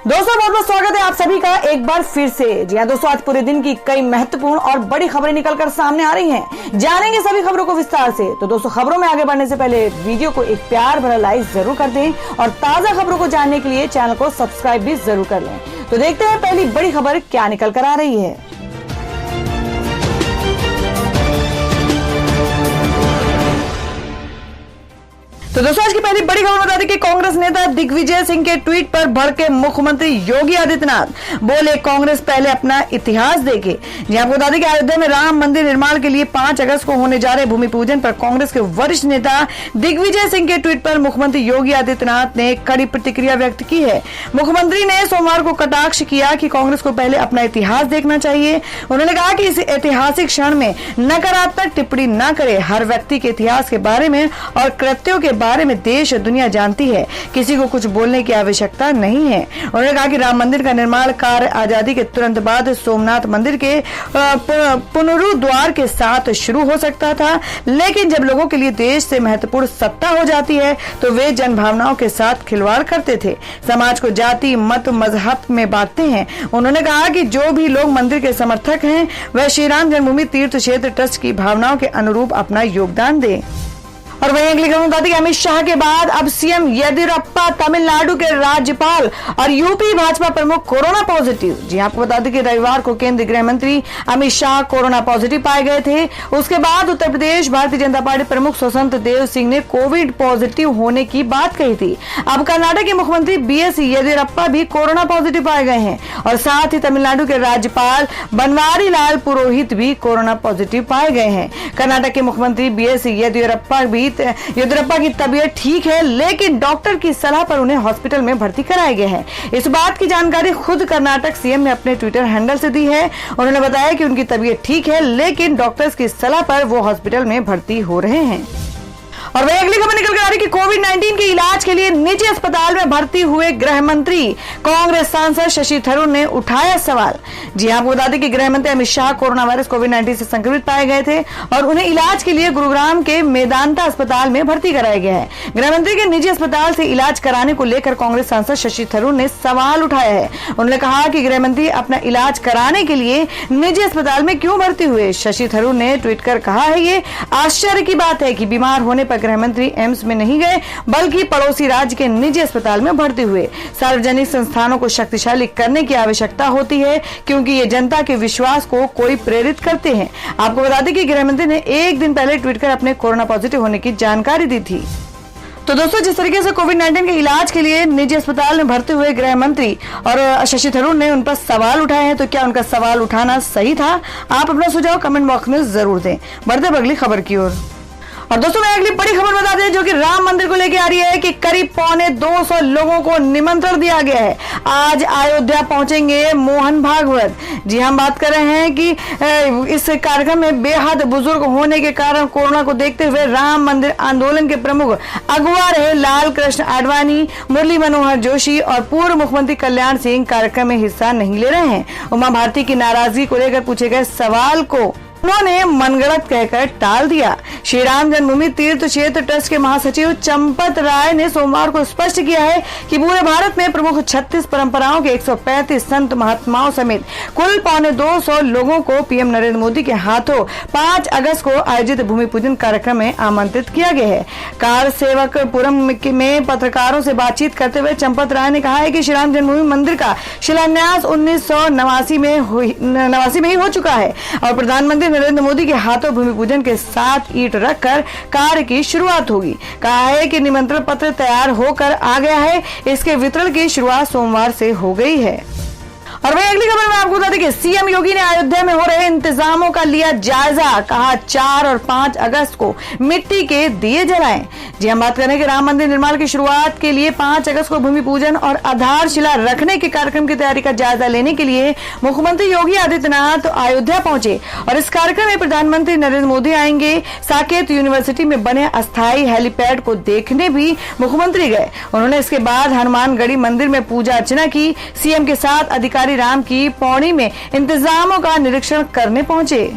दोस्तों बहुत बहुत स्वागत है आप सभी का एक बार फिर से। जी हाँ दोस्तों, आज पूरे दिन की कई महत्वपूर्ण और बड़ी खबरें निकलकर सामने आ रही हैं। जानेंगे सभी खबरों को विस्तार से। तो दोस्तों खबरों में आगे बढ़ने से पहले वीडियो को एक प्यार भरा लाइक जरूर कर दें और ताजा खबरों को जानने के लिए चैनल को सब्सक्राइब भी जरूर कर लें। तो देखते हैं पहली बड़ी खबर क्या निकल कर आ रही है। तो दोस्तों आज की पहली बड़ी खबर बता दें कि कांग्रेस नेता दिग्विजय सिंह के ट्वीट पर भड़के मुख्यमंत्री योगी आदित्यनाथ। बोले कांग्रेस पहले अपना इतिहास देखे। जी आपको बता दें कि अयोध्या में राम मंदिर निर्माण के लिए 5 अगस्त को होने जा रहे भूमि पूजन पर कांग्रेस के वरिष्ठ नेता दिग्विजय सिंह के ट्वीट पर मुख्यमंत्री योगी आदित्यनाथ ने कड़ी प्रतिक्रिया व्यक्त की है। मुख्यमंत्री ने सोमवार को कटाक्ष किया कि कांग्रेस को पहले अपना इतिहास देखना चाहिए। उन्होंने कहा कि इस ऐतिहासिक क्षण में नकारात्मक टिप्पणी न करे। हर व्यक्ति के इतिहास के बारे में और कृत्यों के बारे में देश और दुनिया जानती है। किसी को कुछ बोलने की आवश्यकता नहीं है। उन्होंने कहा कि राम मंदिर का निर्माण कार्य आजादी के तुरंत बाद सोमनाथ मंदिर के पुनरुद्वार के साथ शुरू हो सकता था, लेकिन जब लोगों के लिए देश से महत्वपूर्ण सत्ता हो जाती है तो वे जन भावनाओं के साथ खिलवाड़ करते थे, समाज को जाति मत मजहब में बांटते हैं। उन्होंने कहा कि जो भी लोग मंदिर के समर्थक हैं वह श्री राम जन्मभूमि तीर्थ क्षेत्र ट्रस्ट की भावनाओं के अनुरूप अपना योगदान दें। और वहीं अगली खबर बता दें कि अमित शाह के बाद अब सीएम येदियुरप्पा, तमिलनाडु के राज्यपाल और यूपी भाजपा प्रमुख कोरोना पॉजिटिव। जी आपको बता दें कि रविवार को केंद्रीय गृह मंत्री अमित शाह कोरोना पॉजिटिव पाए गए थे। उसके बाद उत्तर प्रदेश भारतीय जनता पार्टी प्रमुख स्वतंत्र देव सिंह ने कोविड पॉजिटिव होने की बात कही थी। अब कर्नाटक के मुख्यमंत्री बीएस येदियुरप्पा भी कोरोना पॉजिटिव पाए गए हैं और साथ ही तमिलनाडु के राज्यपाल बनवारी लाल पुरोहित भी कोरोना पॉजिटिव पाए गए हैं। कर्नाटक के मुख्यमंत्री बीएस येदियुरप्पा की तबीयत ठीक है, लेकिन डॉक्टर की सलाह पर उन्हें हॉस्पिटल में भर्ती कराया गया है। इस बात की जानकारी खुद कर्नाटक सीएम ने अपने ट्विटर हैंडल से दी है। उन्होंने बताया कि उनकी तबीयत ठीक है, लेकिन डॉक्टर्स की सलाह पर वो हॉस्पिटल में भर्ती हो रहे हैं। और वही अगली खबर निकल कर आ रही कि कोविड-19 के इलाज के लिए निजी अस्पताल में भर्ती हुए गृह मंत्री कांग्रेस सांसद शशि थरूर ने उठाया सवाल। जी आपको बता दें कि गृह मंत्री अमित शाह कोरोना वायरस कोविड-19 से संक्रमित पाए गए थे और उन्हें इलाज के लिए गुरुग्राम के मेदांता अस्पताल में भर्ती कराया गया है। गृह मंत्री के निजी अस्पताल से इलाज कराने को लेकर कांग्रेस सांसद शशि थरूर ने सवाल उठाया है। उन्होंने कहा कि गृह मंत्री अपना इलाज कराने के लिए निजी अस्पताल में क्यों भर्ती हुए। शशि थरूर ने ट्वीट कर कहा है, ये आश्चर्य की बात है कि बीमार होने पर गृह मंत्री एम्स में नहीं गए बल्कि पड़ोसी राज्य के निजी अस्पताल में भर्ती हुए। सार्वजनिक संस्थानों को शक्तिशाली करने की आवश्यकता होती है क्योंकि ये जनता के विश्वास को कोई प्रेरित करते हैं। आपको बता दें कि गृह मंत्री ने एक दिन पहले ट्वीट कर अपने कोरोना पॉजिटिव होने की जानकारी दी थी। तो दोस्तों जिस तरीके से कोविड-19 के इलाज के लिए निजी अस्पताल में भर्ती हुए गृह मंत्री और शशि थरूर ने उन पर सवाल उठाए हैं, तो क्या उनका सवाल उठाना सही था? आप अपना सुझाव कमेंट बॉक्स में जरूर दें। बढ़ते हैं अगली खबर की ओर। और दोस्तों मैं अगली बड़ी खबर बता दें जो कि राम मंदिर को लेकर आ रही है कि करीब 250 लोगों को निमंत्रण दिया गया है। आज अयोध्या पहुंचेंगे मोहन भागवत। जी हम बात कर रहे हैं कि इस कार्यक्रम में बेहद बुजुर्ग होने के कारण कोरोना को देखते हुए राम मंदिर आंदोलन के प्रमुख अगुवा रहे लाल कृष्ण आडवाणी, मुरली मनोहर जोशी और पूर्व मुख्यमंत्री कल्याण सिंह कार्यक्रम में हिस्सा नहीं ले रहे हैं। उमा भारती की नाराजगी को लेकर पूछे गए सवाल को उन्होंने मनगढ़ंत कहकर टाल दिया। श्री राम जन्मभूमि तीर्थ क्षेत्र ट्रस्ट के महासचिव चंपत राय ने सोमवार को स्पष्ट किया है कि पूरे भारत में प्रमुख 36 परंपराओं के 135 संत महात्माओं समेत कुल 250 लोगों को पीएम नरेंद्र मोदी के हाथों 5 अगस्त को आयोजित भूमि पूजन कार्यक्रम में आमंत्रित किया गया है। कार सेवकपुरम में पत्रकारों से बातचीत करते हुए चंपत राय ने कहा है कि श्री राम जन्मभूमि मंदिर का शिलान्यास 1989 में ही हो चुका है और प्रधानमंत्री नरेंद्र मोदी के हाथों भूमि पूजन के साथ ईंट रखकर कार्य की शुरुआत होगी। कहा है कि निमंत्रण पत्र तैयार होकर आ गया है, इसके वितरण की शुरुआत सोमवार से हो गई है। और वही अगली खबर में आपको बता दें कि सीएम योगी ने अयोध्या में हो रहे इंतजामों का लिया जायजा। कहा 4 और 5 अगस्त को मिट्टी के दिए जलाएं। जी हम बात करें कि राम मंदिर निर्माण की शुरुआत के लिए 5 अगस्त को भूमि पूजन और आधारशिला रखने के कार्यक्रम की तैयारी का जायजा लेने के लिए मुख्यमंत्री योगी आदित्यनाथ अयोध्या पहुंचे और इस कार्यक्रम में प्रधानमंत्री नरेंद्र मोदी आएंगे। साकेत यूनिवर्सिटी में बने अस्थायी हेलीपैड को देखने भी मुख्यमंत्री गए। उन्होंने इसके बाद हनुमानगढ़ी मंदिर में पूजा अर्चना की। सीएम के साथ अधिकारी राम की पौड़ी में इंतजामों का निरीक्षण करने पहुंचे।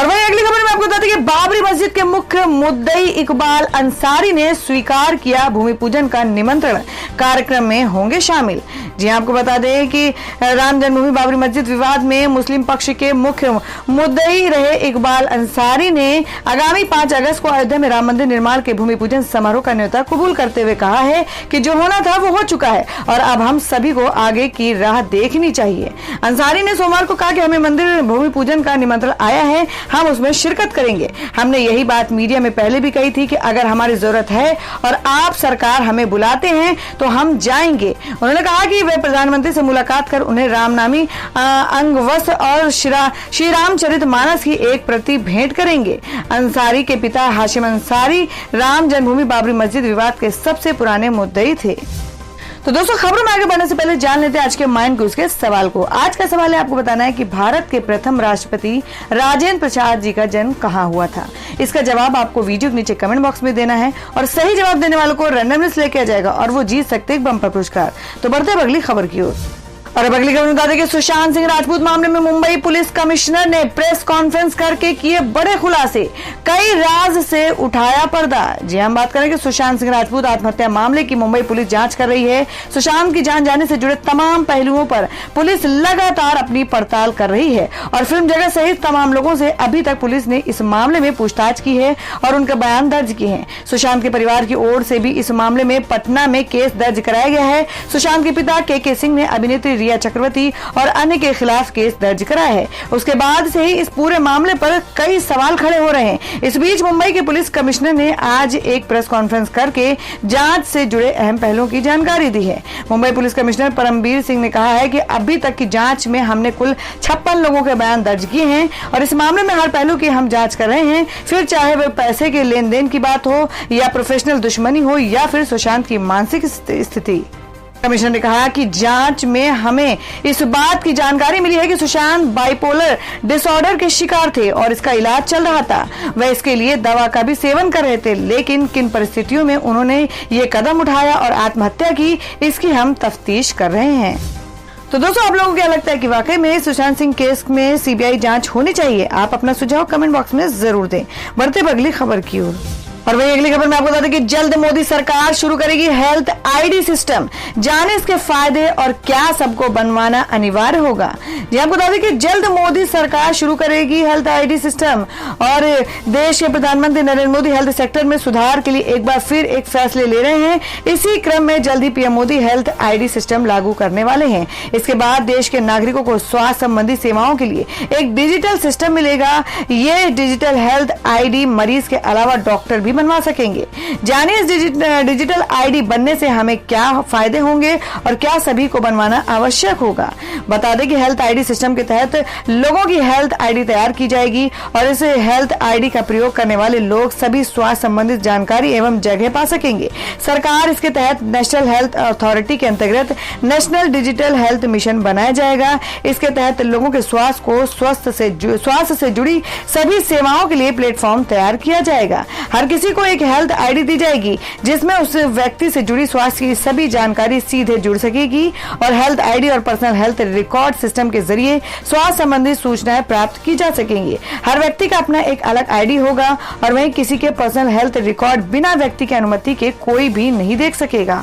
और वहीं अगली खबर में आपको बता दें कि बाबरी मस्जिद के मुख्य मुद्दई इकबाल अंसारी ने स्वीकार किया भूमि पूजन का निमंत्रण, कार्यक्रम में होंगे शामिल। जी आपको बता दें कि राम जन्मभूमि बाबरी मस्जिद विवाद में मुस्लिम पक्ष के मुख्य मुद्दई रहे इकबाल अंसारी ने आगामी 5 अगस्त को अयोध्या में राम मंदिर निर्माण के भूमि पूजन समारोह का न्योता कबूल करते हुए कहा है कि जो होना था वो हो चुका है और अब हम सभी को आगे की राह देखनी चाहिए। अंसारी ने सोमवार को कहा कि हमें मंदिर भूमि पूजन का निमंत्रण आया है, हम उसमें शिरकत करेंगे। हमने यही बात मीडिया में पहले भी कही थी कि अगर हमारी जरूरत है और आप सरकार हमें बुलाते हैं तो हम जाएंगे। उन्होंने कहा कि वे प्रधानमंत्री से मुलाकात कर उन्हें रामनामी अंगवस और श्री रामचरितमानस की एक प्रति भेंट करेंगे। अंसारी के पिता हाशिम अंसारी राम जन्मभूमि बाबरी मस्जिद विवाद के सबसे पुराने मुद्दई थे। तो दोस्तों, खबरों में आगे बढ़ने से पहले जान लेते हैं आज के माइंड क्विज के सवाल को। आज का सवाल है, आपको बताना है कि भारत के प्रथम राष्ट्रपति राजेंद्र प्रसाद जी का जन्म कहाँ हुआ था। इसका जवाब आपको वीडियो के नीचे कमेंट बॉक्स में देना है और सही जवाब देने वालों को रैंडम लिस्ट लेके आ जाएगा और वो जीत सकते हैं बम्पर पुरस्कार। तो बढ़ते हैं अगली खबर की ओर। और अब अगली खबर बता दें कि सुशांत सिंह राजपूत मामले में मुंबई पुलिस कमिश्नर ने प्रेस कॉन्फ्रेंस करके किए बड़े खुलासे, कई राज से उठाया पर्दा। जी हम बात करें कि सुशांत सिंह राजपूत आत्महत्या मामले की मुंबई पुलिस जांच कर रही है। सुशांत की जान जाने से जुड़े तमाम पहलुओं पर पुलिस लगातार अपनी पड़ताल कर रही है और फिल्म जगत सहित तमाम लोगों से अभी तक पुलिस ने इस मामले में पूछताछ की है और उनके बयान दर्ज किए हैं। सुशांत के परिवार की ओर से भी इस मामले में पटना में केस दर्ज कराया गया है। सुशांत के पिता के सिंह ने अभिनेत्री रिया चक्रवर्ती और अन्य के खिलाफ केस दर्ज कराया है। उसके बाद से ही इस पूरे मामले पर कई सवाल खड़े हो रहे हैं। इस बीच मुंबई के पुलिस कमिश्नर ने आज एक प्रेस कॉन्फ्रेंस करके जांच से जुड़े अहम पहलुओं की जानकारी दी है। मुंबई पुलिस कमिश्नर परमबीर सिंह ने कहा है कि अभी तक की जांच में हमने कुल 56 लोगों के बयान दर्ज किए हैं और इस मामले में हर पहलू की हम जांच कर रहे हैं, फिर चाहे वह पैसे के लेन देन की बात हो या प्रोफेशनल दुश्मनी हो या फिर सुशांत की मानसिक स्थिति। कमिश्नर ने कहा कि जांच में हमें इस बात की जानकारी मिली है कि सुशांत बाइपोलर डिसऑर्डर के शिकार थे और इसका इलाज चल रहा था। वह इसके लिए दवा का भी सेवन कर रहे थे, लेकिन किन परिस्थितियों में उन्होंने ये कदम उठाया और आत्महत्या की, इसकी हम तफ्तीश कर रहे हैं। तो दोस्तों, आप लोगों को क्या लगता है कि वाकई में सुशांत सिंह केस में सीबीआई जांच होनी चाहिए? आप अपना सुझाव कमेंट बॉक्स में जरूर दें। बढ़ते अगली खबर की ओर। और वही अगली खबर में आपको बता दें कि जल्द मोदी सरकार शुरू करेगी हेल्थ आईडी सिस्टम, जाने इसके फायदे और क्या सबको बनवाना अनिवार्य होगा। जी आपको बता दें कि जल्द मोदी सरकार शुरू करेगी हेल्थ आईडी सिस्टम और देश के प्रधानमंत्री नरेंद्र मोदी हेल्थ सेक्टर में सुधार के लिए एक बार फिर एक फैसले ले रहे हैं। इसी क्रम में जल्द ही PM Modi health ID system लागू करने वाले हैं। इसके बाद देश के नागरिकों को स्वास्थ्य संबंधी सेवाओं के लिए एक डिजिटल सिस्टम मिलेगा। ये डिजिटल हेल्थ आईडी मरीज के अलावा डॉक्टर भी बनवा सकेंगे। जानिए इस डिजिटल आईडी बनने से हमें क्या फायदे होंगे और क्या सभी को बनवाना आवश्यक होगा। बता दें कि हेल्थ आईडी सिस्टम के तहत लोगों की हेल्थ आईडी तैयार की जाएगी और इस हेल्थ आईडी का प्रयोग करने वाले लोग सभी स्वास्थ्य संबंधित जानकारी एवं जगह पा सकेंगे। सरकार इसके तहत नेशनल हेल्थ अथॉरिटी के अंतर्गत नेशनल डिजिटल हेल्थ मिशन बनाया जाएगा। इसके तहत लोगों के स्वास्थ्य से जुड़ी सभी सेवाओं के लिए प्लेटफॉर्म तैयार किया जाएगा। हर किसी को एक हेल्थ आईडी दी जाएगी जिसमें उस व्यक्ति से जुड़ी स्वास्थ्य की सभी जानकारी सीधे जुड़ सकेगी और हेल्थ आईडी और पर्सनल हेल्थ रिकॉर्ड सिस्टम के जरिए स्वास्थ्य संबंधी सूचनाएं प्राप्त की जा सकेंगी। हर व्यक्ति का अपना एक अलग आईडी होगा और वहीं किसी के पर्सनल हेल्थ रिकॉर्ड बिना व्यक्ति की अनुमति के कोई भी नहीं देख सकेगा।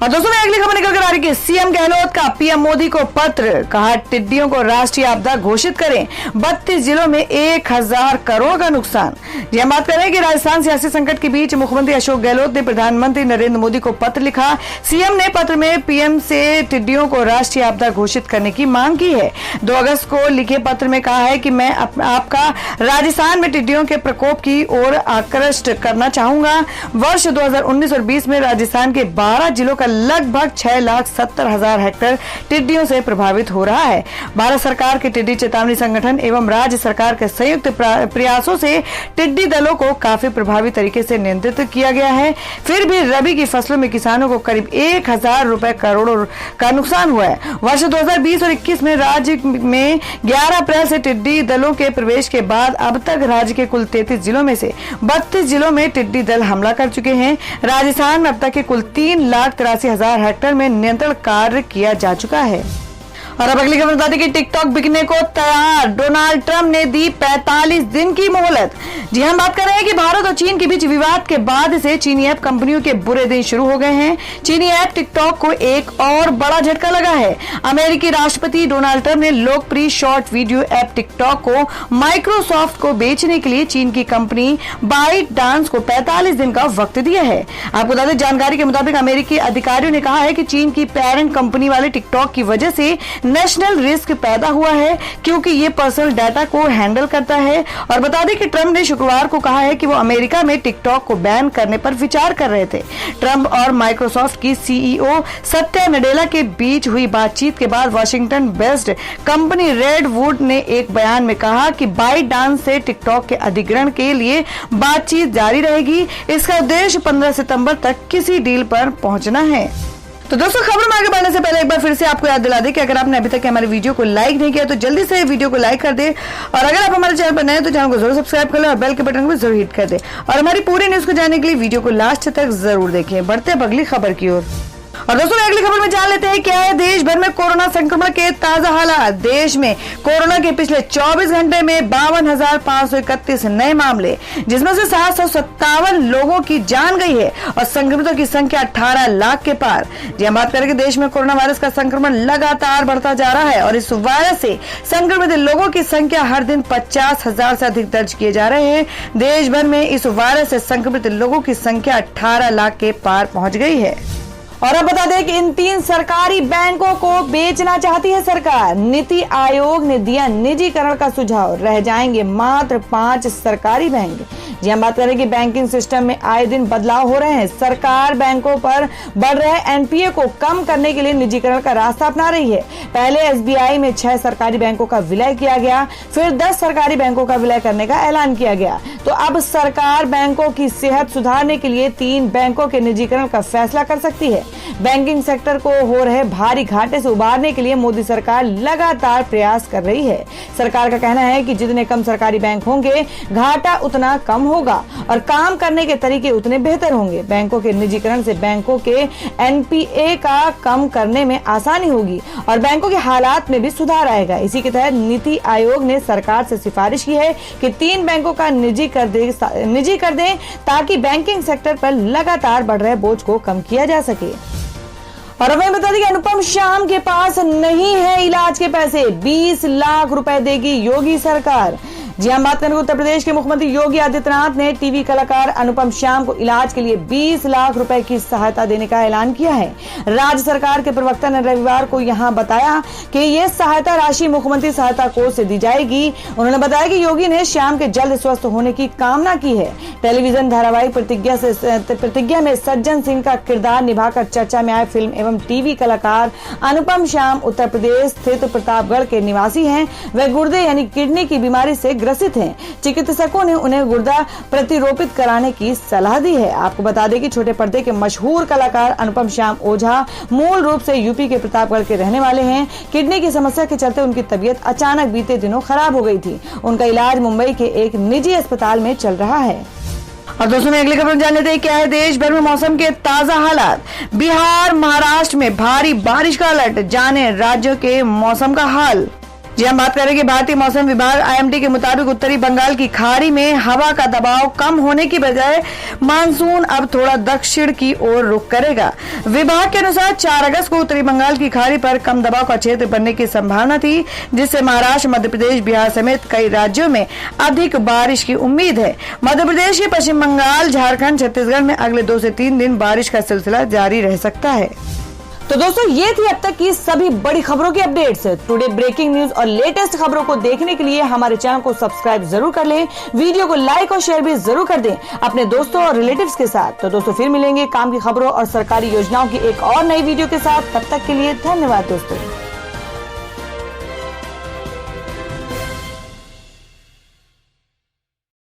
और दोस्तों, मैं अगली खबर निकल कर आ रही है। सीएम गहलोत का पीएम मोदी को पत्र, कहा टिड्डियों को राष्ट्रीय आपदा घोषित करें, 32 जिलों में 1000 करोड़ का नुकसान। जी हम बात कर रहे हैं कि राजस्थान सियासी संकट के बीच मुख्यमंत्री अशोक गहलोत ने प्रधानमंत्री नरेंद्र मोदी को पत्र लिखा। सीएम ने पत्र में पीएम से टिड्डियों को राष्ट्रीय आपदा घोषित करने की मांग की है। 2 अगस्त को लिखे पत्र में कहा है कि मैं आपका राजस्थान में टिड्डियों के प्रकोप की ओर आकृष्ट करना चाहूंगा। वर्ष 2019 और 20 में राजस्थान के 12 जिलों का लगभग 6,70,000 हेक्टेयर टिड्डियों से प्रभावित हो रहा है। भारत सरकार के टिड्डी चेतावनी संगठन एवं राज्य सरकार के संयुक्त प्रयासों से टिड्डी दलों को काफी प्रभावी तरीके से नियंत्रित किया गया है। फिर भी रबी की फसलों में किसानों को करीब 1000 रुपए करोड़ का नुकसान हुआ है। वर्ष 2020 और 21 में राज्य में 11 अप्रैल से टिड्डी दलों के प्रवेश के बाद अब तक राज्य के कुल 33 जिलों में से 32 जिलों में टिड्डी दल हमला कर चुके हैं। राजस्थान में अब तक के कुल 3,83,000 हेक्टेयर में नियंत्रण कार्य किया जा चुका है। और अब अगली खबर बता दें कि टिकटॉक बिकने को तैयार, डोनाल्ड ट्रंप ने दी 45 दिन की मोहलत। जी हम बात कर रहे हैं कि भारत और चीन के बीच विवाद के बाद से चीनी ऐप कंपनियों के बुरे दिन शुरू हो गए हैं। चीनी ऐप टिकटॉक को एक और बड़ा झटका लगा है। अमेरिकी राष्ट्रपति डोनाल्ड ट्रंप ने लोकप्रिय शॉर्ट वीडियो ऐप टिकटॉक को माइक्रोसॉफ्ट को बेचने के लिए चीन की कंपनी बाइट डांस को 45 दिन का वक्त दिया है। आपको बता दें, जानकारी के मुताबिक अमेरिकी अधिकारियों ने कहा है कि चीन की पेरेंट कंपनी वाले टिकटॉक की वजह से नेशनल रिस्क पैदा हुआ है, क्योंकि ये पर्सनल डाटा को हैंडल करता है। और बता दें कि ट्रंप ने शुक्रवार को कहा है कि वो अमेरिका में टिकटॉक को बैन करने पर विचार कर रहे थे। ट्रंप और माइक्रोसॉफ्ट की सीईओ सत्या नडेला के बीच हुई बातचीत के बाद वाशिंगटन बेस्ड कंपनी रेडवुड ने एक बयान में कहा कि बाइट डांस से टिकटॉक के अधिग्रहण के लिए बातचीत जारी रहेगी। इसका उद्देश्य 15 सितंबर तक किसी डील पर पहुंचना है। तो दोस्तों, खबर में आगे बढ़ने से पहले एक बार फिर से आपको याद दिला दें कि अगर आपने अभी तक हमारे वीडियो को लाइक नहीं किया तो जल्दी से वीडियो को लाइक कर दे, और अगर आप हमारे चैनल पर नए हैं तो चैनल को जरूर सब्सक्राइब कर ले और बेल के बटन को जरूर हिट कर दे, और हमारी पूरी न्यूज को जानने के लिए वीडियो को लास्ट तक जरूर देखें। बढ़ते हैं अगली खबर की ओर। और दोस्तों, अगली खबर में जान लेते हैं क्या है देश भर में कोरोना संक्रमण के ताजा हालात। देश में कोरोना के पिछले 24 घंटे में 52,531 नए मामले, जिसमें से 757 लोगों की जान गई है और संक्रमितों की संख्या 18 लाख के पार। जी हम बात करें कि देश में कोरोना वायरस का संक्रमण लगातार बढ़ता जा रहा है और इस वायरस से संक्रमित लोगों की संख्या हर दिन 50,000 से अधिक दर्ज किए जा रहे हैं। देश भर में इस वायरस से संक्रमित लोगों की संख्या 18 लाख के पार पहुंच गई है। और अब बता दें कि इन 3 सरकारी बैंकों को बेचना चाहती है सरकार। नीति आयोग ने दिया निजीकरण का सुझाव, रह जाएंगे मात्र 5 सरकारी बैंक। जी हम बात करें कि बैंकिंग सिस्टम में आए दिन बदलाव हो रहे हैं। सरकार बैंकों पर बढ़ रहे एनपीए को कम करने के लिए निजीकरण का रास्ता अपना रही है। पहले एसबीआई में 6 सरकारी बैंकों का विलय किया गया, फिर 10 सरकारी बैंकों का विलय करने का ऐलान किया गया। तो अब सरकार बैंकों की सेहत सुधारने के लिए 3 बैंकों के निजीकरण का फैसला कर सकती है। बैंकिंग सेक्टर को हो रहे भारी घाटे से उबारने के लिए मोदी सरकार लगातार प्रयास कर रही है। सरकार का कहना है कि जितने कम सरकारी बैंक होंगे, घाटा उतना कम होगा और काम करने के तरीके उतने बेहतर होंगे। बैंकों के निजीकरण से बैंकों के एनपीए का कम करने में आसानी होगी और बैंकों के हालात में भी सुधार आएगा। इसी के तहत नीति आयोग ने सरकार से सिफारिश की है कि 3 बैंकों का निजी कर दें ताकि बैंकिंग सेक्टर पर लगातार बढ़ रहे बोझ को कम किया जा सके। और अब हमें बता दें कि अनुपम श्याम के पास नहीं है इलाज के पैसे, 20 लाख रुपए देगी योगी सरकार। जी हम बात करें उत्तर प्रदेश के मुख्यमंत्री योगी आदित्यनाथ ने टीवी कलाकार अनुपम श्याम को इलाज के लिए 20 लाख रुपए की सहायता देने का ऐलान किया है। राज्य सरकार के प्रवक्ता ने रविवार को यहां बताया कि ये सहायता राशि मुख्यमंत्री सहायता कोष से दी जाएगी। उन्होंने बताया कि योगी ने श्याम के जल्द स्वस्थ होने की कामना की है। टेलीविजन धारावाहिक प्रतिज्ञा में सज्जन सिंह का किरदार निभाकर चर्चा में आए फिल्म एवं टीवी कलाकार अनुपम श्याम उत्तर प्रदेश स्थित प्रतापगढ़ के निवासी हैं। वे गुर्दे यानी किडनी की बीमारी से ग्रसित हैं। चिकित्सकों ने उन्हें गुर्दा प्रतिरोपित कराने की सलाह दी है। आपको बता दें कि छोटे पर्दे के मशहूर कलाकार अनुपम श्याम ओझा मूल रूप से यूपी के प्रतापगढ़ के रहने वाले हैं। किडनी की समस्या के चलते उनकी तबीयत अचानक बीते दिनों खराब हो गई थी। उनका इलाज मुंबई के एक निजी अस्पताल में चल रहा है। और दोस्तों, अगली खबर जान लेते हैं क्या है देश भर में मौसम के ताजा हालात। बिहार, महाराष्ट्र में भारी बारिश का अलर्ट, जाने राज्यों के मौसम का हाल। जी हम बात करेंगे भारतीय मौसम विभाग आईएमडी के मुताबिक उत्तरी बंगाल की खाड़ी में हवा का दबाव कम होने की बजाय मानसून अब थोड़ा दक्षिण की ओर रुख करेगा। विभाग के अनुसार 4 अगस्त को उत्तरी बंगाल की खाड़ी पर कम दबाव का क्षेत्र बनने की संभावना थी, जिससे महाराष्ट्र, मध्य प्रदेश, बिहार समेत कई राज्यों में अधिक बारिश की उम्मीद है। मध्य प्रदेश के पश्चिम बंगाल, झारखंड, छत्तीसगढ़ में अगले 2 से 3 दिन बारिश का सिलसिला जारी रह सकता है। तो दोस्तों, ये थी अब तक की सभी बड़ी खबरों की अपडेट्स। टुडे ब्रेकिंग न्यूज और लेटेस्ट खबरों को देखने के लिए हमारे चैनल को सब्सक्राइब जरूर कर लें, वीडियो को लाइक और शेयर भी जरूर कर दें अपने दोस्तों और रिलेटिव्स के साथ। तो दोस्तों, फिर मिलेंगे काम की खबरों और सरकारी योजनाओं की एक और नई वीडियो के साथ। तब तक के लिए धन्यवाद दोस्तों।